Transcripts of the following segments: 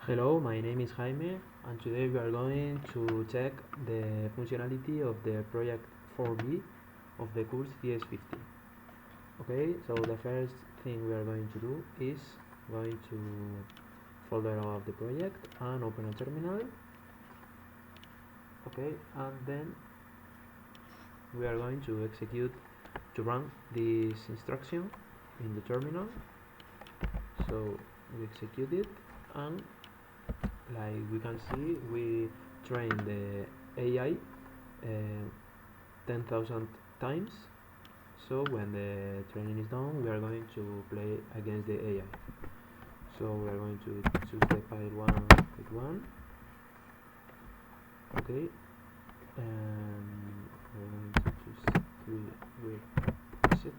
Hello, my name is Jaime, and today we are going to check the functionality of the project 4B of the course CS50. Okay, so the first thing we are going to do is going to folder of the project and open a terminal. Okay, and then we are going to run this instruction in the terminal. So we execute it, and like we can see, we train the AI 10,000 times. So when the training is done, we are going to play against the AI. So we are going to choose the file 1 with 1. Okay, and we're going to choose 3 with 6.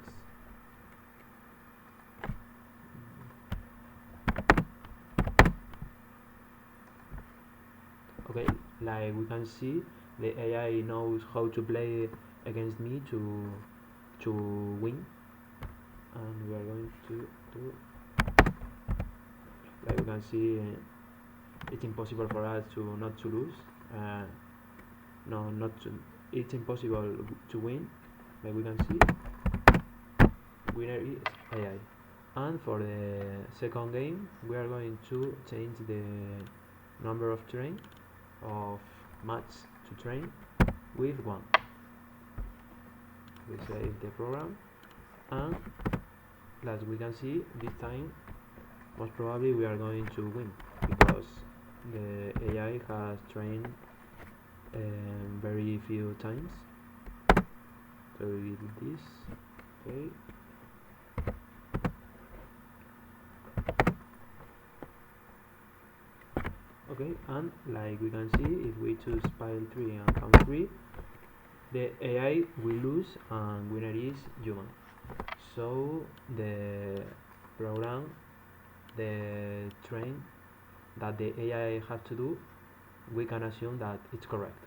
Okay, like we can see, the AI knows how to play against me to win, and we are going to do, like we can see, it's impossible for us to not to lose. No, not to. It's impossible to win. Like we can see, winner is AI. And for the second game, we are going to change the number of match to train with 1. We save the program, and as we can see, this time most probably we are going to win because the AI has trained very few times. So we do this. Okay. Okay, and like we can see, if we choose file 3 and count 3, the AI will lose and winner is human. So the program, the train that the AI has to do, we can assume that it's correct.